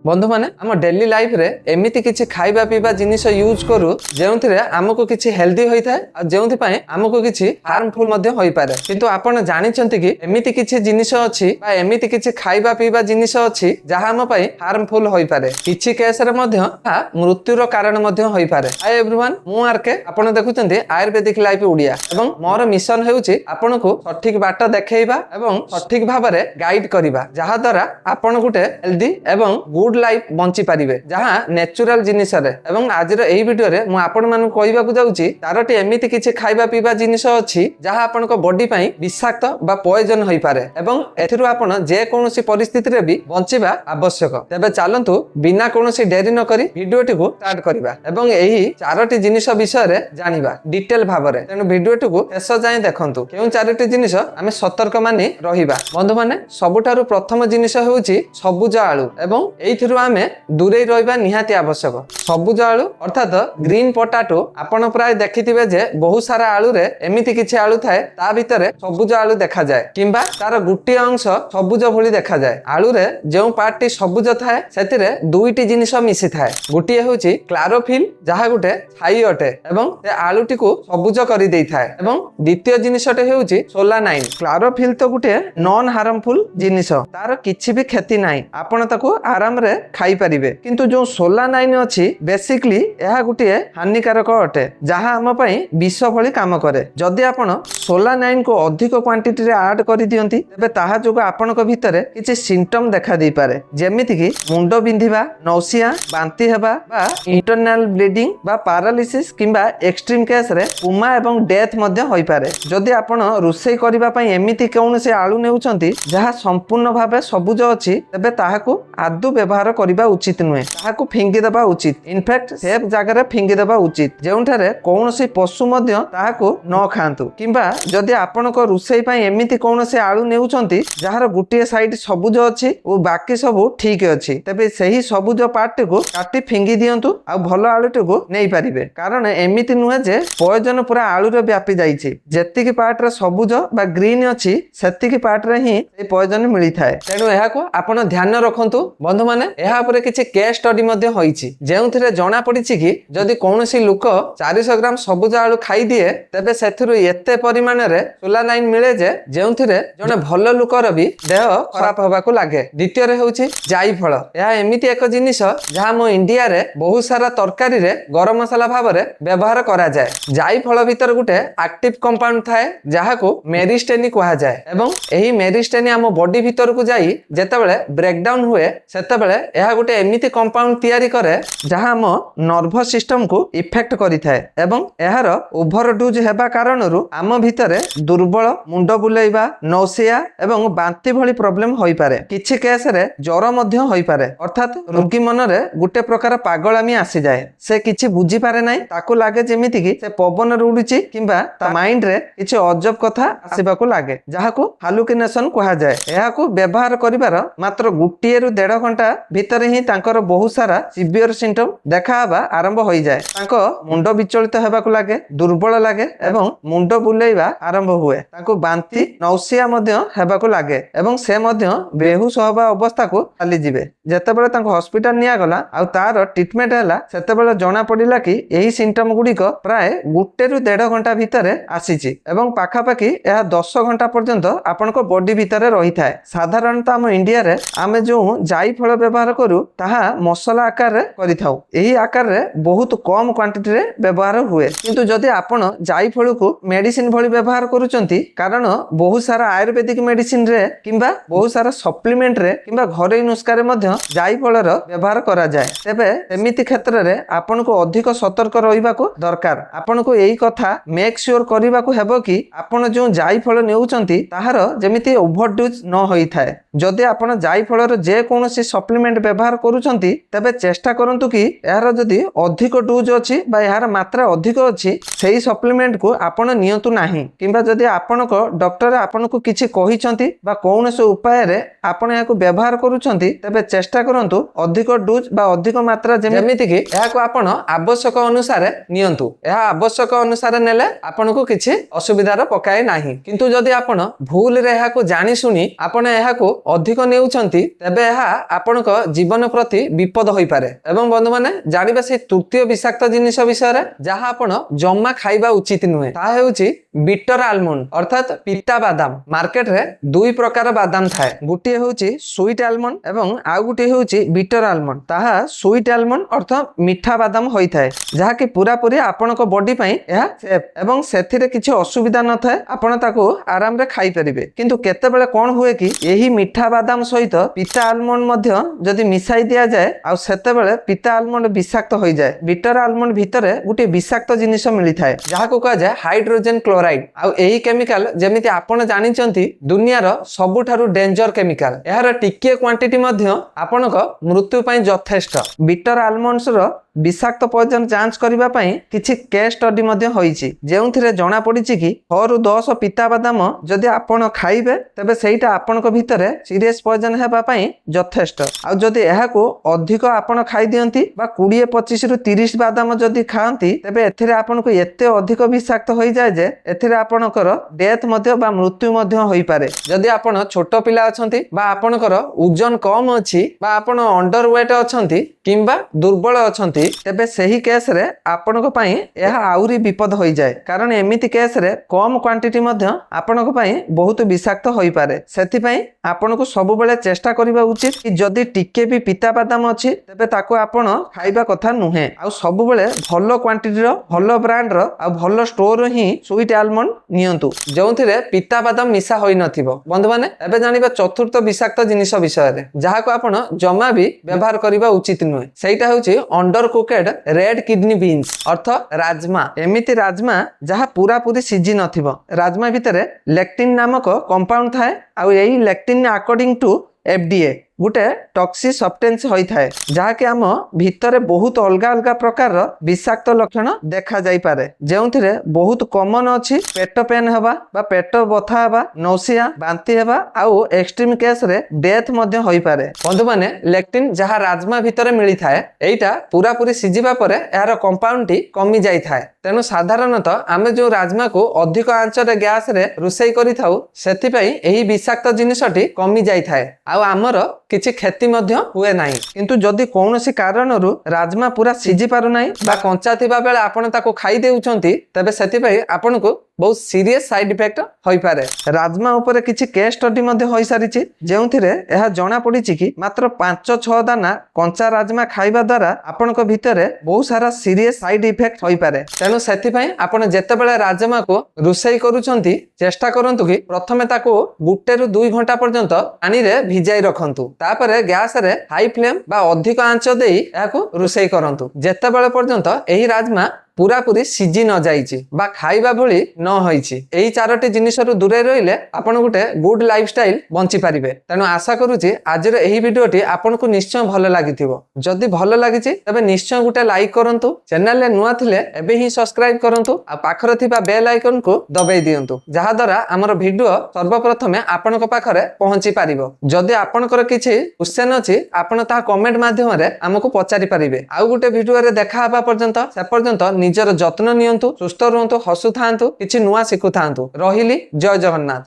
बंधु मैंने आम डेली लाइफ रे एमिति किछि खाइबा पीबा जिनिस यूज करू जेउथिरे हमको किछि हेल्दी होई थाए आ जेउथि पय हमको किछि हार्मफुल मध्ये होई पारे किंतु आपण जानिचंती कि एमिति किछि जिनिस अछि बा एमिति किछि खाइबा पीबा जिनिस अछि जहा हम पय हार्मफुल होई पारे किछि केस रे मध्ये मृत्युर कारण मध्ये होई पारे। हाय एवरीवन मु आरके आपण देखुचंती आयुर्वेदिक लाइफ उडिया एवं मोर मिशन हेउछि आपनको सठिक बाट देखेइबा एवं सठिक भाबरे गाइड करिबा जहा द्वारा आपण गुटे हेल्दी एवं गुड लाइफ बंची पारिबे जहा नेचुरल जिनिस रे। एवं आजिर एही वीडियो रे मु आपण मानु कहइबाकू जाउची चारोटी एमिति किछि खाइबा पीबा जिनिस अछि जहा आपनको बॉडी पई विषाक्त बा पॉइजन होई पारे एवं एथिरु आपण जे कोनोसी परिस्थिति रे भी बंचिबा आवश्यक। तेबे चालंतु बिना कोनोसी डेरी न करी वीडियोटी को स्टार्ट करिबा एवं एही चारोटी जिनिस विषय रे जानिबा डिटेल भाबरे। तेनु वीडियोटी को शेष जाय देखंतु केउ चारोटी जिनिस आमे सतर्क माने रहिबा। बंधु माने सबुठारु प्रथम जिनिस हेउची सबुज आलू एवं एइथिरु आमे दूरे रहिबा निहाती आवश्यक। सबुज आलू अर्थात ग्रीन पोटाटो आपण प्राय देखिथिबे जे बहुत सारा आलू रे एमिति किछि आलू थाए ता भितरे सबुज आलू देखा जाय किंबा तार गुटी अंश सबुज भली देखा जाय। आलू रे जेउ पार्टी सबुज थाए सेतिरे दुईटी जिनिस मिसी थाए गुटी हेउची क्लोरोफिल जहा गुटे छाई अटे एवं ते आलूटी को सबुज करि देई थाए एवं द्वितीय जिनिसटे हेउची सोलानाइन। क्लोरोफिल तो गुटे नॉन हार्मफुल जिनिस तार किछि भी क्षति नाही आपण ताको आराम रे खाई परिबे किंतु जो सोलानाइन अछि बेसिकली एहा गुटे हानिकारक अटे जहा हम पई विष भली काम करे। जदि आपण सोलानाइन को अधिक क्वांटिटी रे ऐड करि दियंती तबे ताहा जोग आपनक भितरे किछि सिम्पटम देखा दै पारे जेमिति कि मुंड बिंधिबा नौसिया बांती हेबा बा इंटरनल ब्लीडिंग बा पैरालिसिस किंबा एक्सट्रीम केस रे पुमा एवं डेथ मध्ये होई पारे। जदि आपण रुसई करिबा पई एमिति कोनोसी आलू नेउचंती जहा संपूर्ण भाबे सबुज अछि तबे ताहाकू आदु व्यवहार करिबा उचित नुहे ताहाकू फिंगी देबा उचित। इनफैक्ट सेफ जगह रे फिंगी देबा उचित जेउठारे कोनोसी पशु मध्ये ताहाकू न खांतु किंबा जदि आपनको रुसई पई एमिति कोनोसी आलू नेउचंती जहार गुटिए साइड सबुज अछि ओ बाकी सब ठीक अछि तबे सही सबुज पार्ट को काटी फिंगी दियंतु आ भलो आलूटी को नै पारिबे कारण एमिति नुहे जे पॉइजन पूरा आलू रे व्यापी जाईछि जेतिकी पार्ट रे सबुज बा ग्रीन अछि सेतिकी पार्ट रे ही ए पॉइजन मिली थाए। तेनु एहा को आपण ध्यान रखंतु बंधु माने एहा ऊपर किछि केस स्टडी मध्ये होईछि जेउथिरे जणा पडिछि कि जदि कोनोसी लोक 400 ग्राम सबुज आलू खाई दिए तबे सेथिरु एते परिमाण रे सोलानाइन मिले जे जेउथिरे जणे भलो लोकर भी देह खराब होबा को लागे। द्वितीय रे होउछि जायफळ एहा एमिति एक जिनिस जहा मो इंडिया रे बहुत सारा तरकारी रे गरम मसाला भाबरे व्यवहार करा जाय। जायफळ भीतर गुटे एक्टिव कंपाउंड थाए जहा को मेरिस्टेनी कहा जाय एवं एही मेरिस्टेनी हम बॉडी भीतर को जाई जेतेबेले ब्रेकडाउन हुए सेतेबेले एहा गुटे एमिति कंपाउंड तयारी करे जहा हम नर्वस सिस्टम को इफेक्ट करि थाए एवं एहार ओवरडोज हेबा कारणरु आम भितरे दुर्बल मुंड बुलेइबा नौसिया एवं बांती भली प्रॉब्लम होई पारे। किछि केस रे ज्वर मध्ये होई पारे अर्थात रोगी मन रे गुटे प्रकार पागलामी आसी जाय से किछि बुझी पारे नाही ताको लागे जेमिति कि से पवन रे उडुची किंबा ता माइंड रे किछि अजब कथा आसीबा को लागे जहा को हालुसिनेशन कहा जाय। एहा को व्यवहार करिवार मात्र गुटिए रु 1.5 घंटा भितर ही तांकर बहुत सारा सिवियर सिम्पटम देखाबा आरंभ होई जाय। तांको मुंड विचलित हेबा को लागे दुर्बल लागे एवं मुंड बुलेइबा आरंभ हुए तांको बांती नौसिया मध्ये हेबा को लागे एवं से मध्ये बेहुश होबा अवस्था को चली जिवे। जेतेबेले तांको हॉस्पिटल निया गला आ तार ट्रीटमेंट हैला सेतेबेले जणा पडिला कि एही सिम्पटम गुडी को प्राय गुटे रु 1.5 घंटा भितरे आसीची एवं पाखा पाखी एहा 10 घंटा पर्यंत आपनको बॉडी भितरे रही थाए। साधारणतः हम इंडिया रे आमे जो जायफळ व्यवहार करू ताहा मसला आकार रे करिथाउ एही आकार रे बहुत कम क्वांटिटी रे व्यवहार हुए किंतु जदि आपण जायफळ को मेडिसिन भली व्यवहार करूचंती कारण बहुत सारा आयुर्वेदिक मेडिसिन रे किंबा बहुत सारा सप्लीमेंट रे किंबा घरोई नुस्खा रे मध्ये जायफळ रो व्यवहार करा जाय तेबे एमिति क्षेत्र रे आपण को अधिक सतर्क रहिबा को दरकार। आपण को एही कथा मेक श्योर करिबा को हेबो कि आपण जो जायफळ नेउचंती ताहार जेमिति ओवरडोज न होई थाए। जदि आपण जायफळ रो जे कोनोसी सप्लीमेंट व्यवहार करूचंती तबे चेष्टा करंतु कि एहार जदि अधिक डोज अछि बा एहार मात्रा अधिक अछि सेही सप्लीमेंट को आपण नियंतु नाही किंबा जदि आपणक डॉक्टर आपनको किछि कहिचंती बा कोनोसी उपाय रे आपण याको व्यवहार करूचंती तबे चेष्टा करंतु अधिक डोज बा अधिक मात्रा जेमिति कि याको आपण आवश्यक अनुसार नियंतु। एहा आवश्यक अनुसार नेले आपनको किछि असुविधार पकाए नाही किंतु जदि आपण भूल रे याको जानि सुनी आपण याको अधिक नेउचंती तबे एहा आपणक जीवन प्रति विपद होई पारे। एवं बंधु माने जानिबा से तृतीय विषाक्त जिनिस विषय जहाँ आपण जम्मा खाइबा उचित नुहे ताहा हेउची बिटर आलमंड अर्थात पिता बादाम। मार्केट रे दुई प्रकार बादाम थाए, गुटी हेउची स्वीट आलमंड एवं आउ गुटी हेउची बिटर आलमंड। ताहा स्वीट आलमंड अर्थ मिठा बादाम होई थाए, जहा कि पूरा पूरी आपनको बॉडी पई यह सेफ एवं सेथिरे किछि असुविधा न थाए, आपण ताको आराम रे खाई परिबे। किंतु केतेबेले कोन हुए कि एही मिठा बादाम सहित पिता आलमंड मध्य जदि मिसाई दिया जाए आ सेतेबेले पिता आलमंड विषाक्त होई जाए। बिटर आलमंड भितरे गुटी विषाक्त जिनिस मिली थाए, जहा को कहा जाए हाइड्रोजन क्लोराइड। आ एही केमिकल जेमिति आपण जानिचंती दुनियार सबुठारु डेंजर केमिकल, एहार टिके क्वांटिटी मध्य आपनको मृत्यु पई यथेष्ट। बिटर आलमंड्स रो विषाक्त पॉइजन जांच करिबा पई किछि केस स्टडी मध्ये होईछि, जेउथिरे जणा पडिछि कि 6 रु 10 पिता बादाम जदि आपण खाइबे तेबे सेईटा आपनको भितरे सीरियस पॉइजन हेबा पई यथेष्ट। आ जदि एहाको अधिक आपण खाइ दियंती बा 20-25 रु 30 बादाम जदि खांती तेबे एथिरे आपनको एते अधिक विषाक्त होई जाय जे एथिरे आपणकर डेथ मध्ये बा मृत्यु मध्ये होई पारे। जदि आपण छोट पिला अछंती बा आपणकर ओजन कम अछि बा आपण अंडरवेट अछंती किंबा दुर्बल अछंती तेबे सही केस रे आपनको पई एहा आउरी विपद होई जाय, कारण एमिति केस रे कम क्वांटिटी मध्ये आपनको पई बहुत विषाक्त होई पारे। सेति पई आपनको सब बेले चेष्टा करिबा उचित कि जदि टिके भी पिता बादाम अछि तेबे ताको आपण खाइबा कथा नुहे। आ सब बेले भलो क्वांटिटी रो भलो ब्रांड रो आ भलो स्टोर ही स्वीट आलमंड नियंतु, जोंथिरे पिता बादाम मिसा होई नथिबो। बंधु माने एबे जानिबा चतुर्थ विषाक्त जिनिस विषय रे, जहा को आपण जमा भी व्यवहार करिबा उचित नुहे। सेटा होची अंडर कुकेड रेड किडनी बीन्स अर्थ राजमा। एमिति राजमा जहा पूरा पूरी सिझी नथिबो। राजमा भितरे लेक्टिन नामक कंपाउंड थाए, आ एही lectin according to FDA Gute toxic substance होई थाए, जहा कि आम भितरे बहुत अलगा अलगा प्रकार विषाक्त लक्षण देखा जाई पारे, जेउथिरे बहुत कॉमन अछि पेट पेन हेबा बा पेट बथा हेबा, नौसिया, बांती हेबा आउ एक्सट्रीम केस रे डेथ मध्ये होई पारे। बंधु माने लेक्टिन जहा राजमा भितरे मिली थाए, एइटा पूरा पूरी सिझिबा परे एहार कंपाउंड टी कमी जाई थाए। तेनु साधारणतः आमे जो राजमा को अधिक आंच रे गैस रे रुसई करि थाउ, सेति पई एही विषाक्त जिनिसटी कमी जाई थाए आउ आमर किछि क्षति मध्य हुए नाही। किंतु जदि कौनसी कारणरू राजमा पूरा सिझी पारु नाही बा कंचा थिबा बेले आपण ताको खाई देउछंती, तबे सेति पई आपनको बहुत सीरियस साइड इफेक्ट होई पारे। राजमा ऊपर किछि केस स्टडी मध्ये होई सारिछि, जेउथिरे एहा जणा पडिछि कि मात्र 5-6 दाना कंचा राजमा खाइबा द्वारा आपनको भितरे बहुत सारा सीरियस साइड इफेक्ट होई पारे। तेनु सेति पई आपण जेतेबेले राजमा को रुसई करूछंती चेष्टा करंतु कि प्रथमे ताको 1 रु 2 घंटा पर्यंत पानी रे भिजाई रखंतु, तापरे गैस रे हाई फ्लेम बा अधिक आंच देई याको रुसई करंतु, जेतेबेले पर्यंत एही राजमा पूरा पूरी सिझी न जाइछि बा खाइबा भली न होइछि। एही चारोटी जिनिसरु दूरे रहिले आपण गुटे गुड लाइफस्टाइल बंची पारिबे। तेनु आशा करूछि आजिर एही भिडियोटी आपनको निश्चय भलो लागिथिबो। जदि भलो लागिछि तबे निश्चय गुटे लाइक करंतु, चैनल ले नुआ थिले एबे ही सब्सक्राइब करंतु आ पाखरे थिबा बेल आइकन को दबाई दियंतु, जहा द्वारा हमर भिडियो सर्वप्रथमे आपनको पाखरे पहुंची पारिबो। जदि आपनकर किछि क्वेश्चन अछि आपण ता कमेंट माध्यम रे हमको पचारि पारिबे। आउ गुटे भिडियो रे देखा हबा पर्यंत से पर्यंत निजर जत्न नियंतु, सुस्थ रहंतु, हसु थांतु, किछि नुआ शिखु थांतु। रहिली, जय जगन्नाथ।